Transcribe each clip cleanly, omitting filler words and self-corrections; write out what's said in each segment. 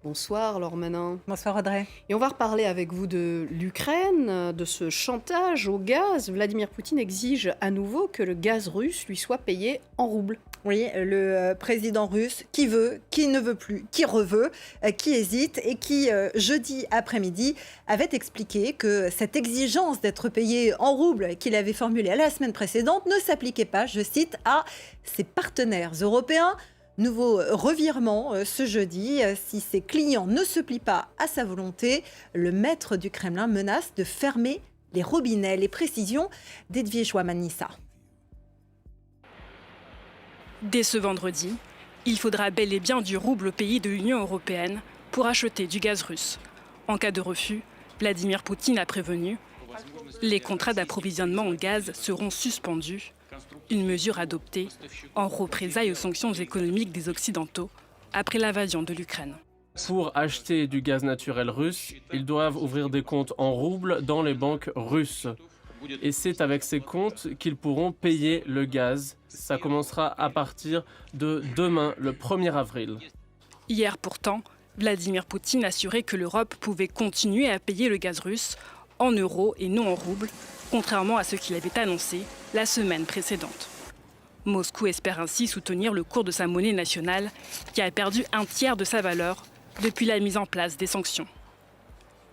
Bonsoir Laure Manin. Bonsoir Audrey. Et on va reparler avec vous de l'Ukraine, de ce chantage au gaz. Vladimir Poutine exige à nouveau que le gaz russe lui soit payé en roubles. Oui, le président russe qui veut, qui ne veut plus, qui reveut, qui hésite et qui, jeudi après-midi, avait expliqué que cette exigence d'être payé en roubles qu'il avait formulée la semaine précédente ne s'appliquait pas, je cite, à ses partenaires européens. Nouveau revirement ce jeudi. Si ses clients ne se plient pas à sa volonté, le maître du Kremlin menace de fermer les robinets. Les précisions d'Edwige Wamanissa. Dès ce vendredi, il faudra bel et bien du rouble au pays de l'Union européenne pour acheter du gaz russe. En cas de refus, Vladimir Poutine a prévenu, les contrats d'approvisionnement en gaz seront suspendus. Une mesure adoptée en représailles aux sanctions économiques des Occidentaux après l'invasion de l'Ukraine. Pour acheter du gaz naturel russe, ils doivent ouvrir des comptes en roubles dans les banques russes. Et c'est avec ces comptes qu'ils pourront payer le gaz. Ça commencera à partir de demain, le 1er avril. Hier pourtant, Vladimir Poutine assurait que l'Europe pouvait continuer à payer le gaz russe en euros et non en roubles, contrairement à ce qu'il avait annoncé la semaine précédente. Moscou espère ainsi soutenir le cours de sa monnaie nationale, qui a perdu un tiers de sa valeur depuis la mise en place des sanctions.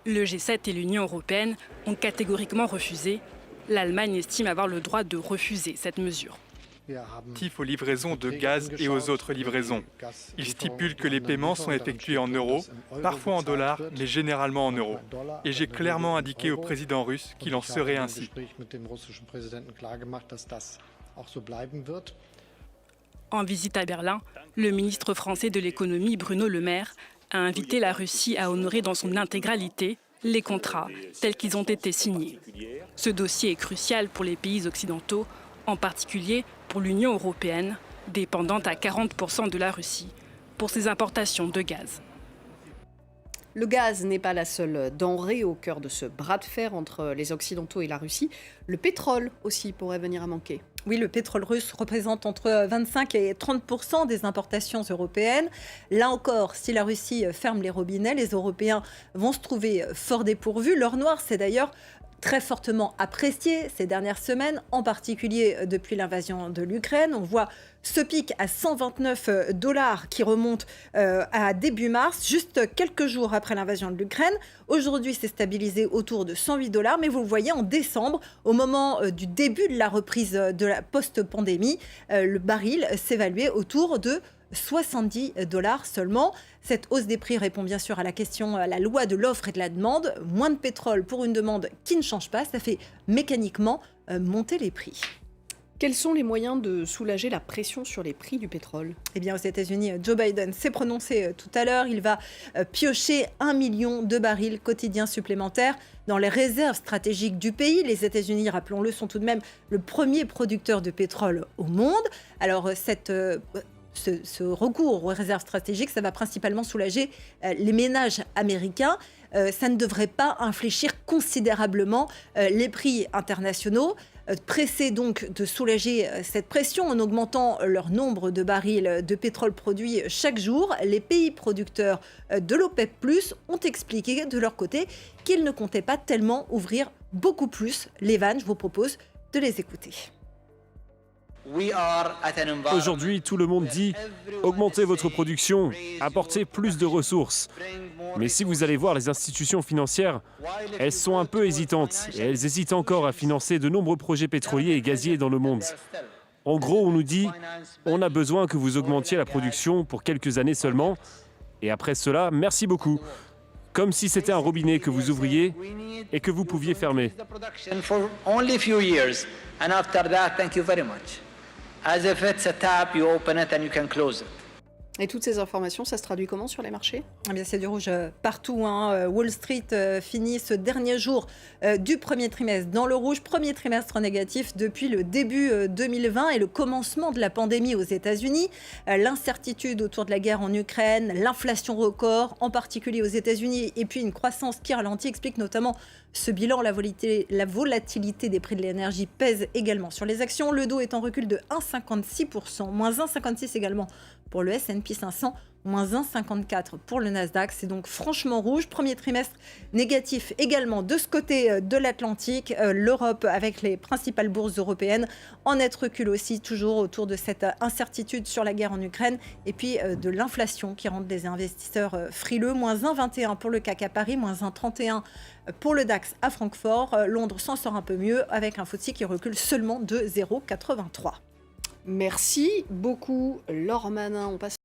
Le G7 et l'Union européenne ont catégoriquement refusé. L'Allemagne estime avoir le droit de refuser cette mesure. Aux livraisons de gaz et aux autres livraisons. Il stipule que les paiements sont effectués en euros, parfois en dollars, mais généralement en euros. Et j'ai clairement indiqué au président russe qu'il en serait ainsi. En visite à Berlin, le ministre français de l'économie Bruno Le Maire a invité la Russie à honorer dans son intégralité les contrats tels qu'ils ont été signés. Ce dossier est crucial pour les pays occidentaux, en particulier pour l'Union européenne, dépendante à 40% de la Russie, pour ses importations de gaz. Le gaz n'est pas la seule denrée au cœur de ce bras de fer entre les Occidentaux et la Russie. Le pétrole aussi pourrait venir à manquer. Oui, le pétrole russe représente entre 25 et 30% des importations européennes. Là encore, si la Russie ferme les robinets, les Européens vont se trouver fort dépourvus. L'or noir, c'est d'ailleurs très fortement apprécié ces dernières semaines, en particulier depuis l'invasion de l'Ukraine. On voit ce pic à 129 $ qui remonte à début mars, juste quelques jours après l'invasion de l'Ukraine. Aujourd'hui, c'est stabilisé autour de 108 $, mais vous le voyez, en décembre, au moment du début de la reprise de la post-pandémie, le baril s'évaluait autour de 70 $ seulement. Cette hausse des prix répond bien sûr à la question, à la loi de l'offre et de la demande. Moins de pétrole pour une demande qui ne change pas, ça fait mécaniquement monter les prix. Quels sont les moyens de soulager la pression sur les prix du pétrole ? Eh bien, aux États-Unis, Joe Biden s'est prononcé tout à l'heure. Il va piocher 1 million de barils quotidiens supplémentaires dans les réserves stratégiques du pays. Les États-Unis, rappelons-le, sont tout de même le premier producteur de pétrole au monde. Alors, ce recours aux réserves stratégiques, ça va principalement soulager les ménages américains. Ça ne devrait pas infléchir considérablement les prix internationaux. Pressés donc de soulager cette pression en augmentant leur nombre de barils de pétrole produits chaque jour, les pays producteurs de l'OPEP+, ont expliqué de leur côté qu'ils ne comptaient pas tellement ouvrir beaucoup plus les vannes. Je vous propose de les écouter. Aujourd'hui, tout le monde dit « Augmentez votre production, apportez plus de ressources ». Mais si vous allez voir les institutions financières, elles sont un peu hésitantes et elles hésitent encore à financer de nombreux projets pétroliers et gaziers dans le monde. En gros, on nous dit « On a besoin que vous augmentiez la production pour quelques années seulement, et après cela, merci beaucoup ». Comme si c'était un robinet que vous ouvriez et que vous pouviez fermer. Et toutes ces informations, ça se traduit comment sur les marchés ? Eh bien, c'est du rouge partout. Wall Street finit ce dernier jour du premier trimestre dans le rouge. Premier trimestre négatif depuis le début 2020 et le commencement de la pandémie aux États-Unis. L'incertitude autour de la guerre en Ukraine, l'inflation record, en particulier aux États-Unis, et puis une croissance qui ralentit, explique notamment ce bilan. La volatilité des prix de l'énergie pèse également sur les actions. Le Dow est en recul de 1,56%, moins 1,56 également pour le S&P 500, moins 1,54 pour le Nasdaq. C'est donc franchement rouge. Premier trimestre négatif également de ce côté de l'Atlantique. L'Europe avec les principales bourses européennes en net recul aussi, toujours autour de cette incertitude sur la guerre en Ukraine et puis de l'inflation qui rend des investisseurs frileux. Moins 1,21 pour le CAC à Paris, moins 1,31 pour le DAX à Francfort. Londres s'en sort un peu mieux avec un FTSE qui recule seulement de 0,83. Merci beaucoup, Laure Manin. On passe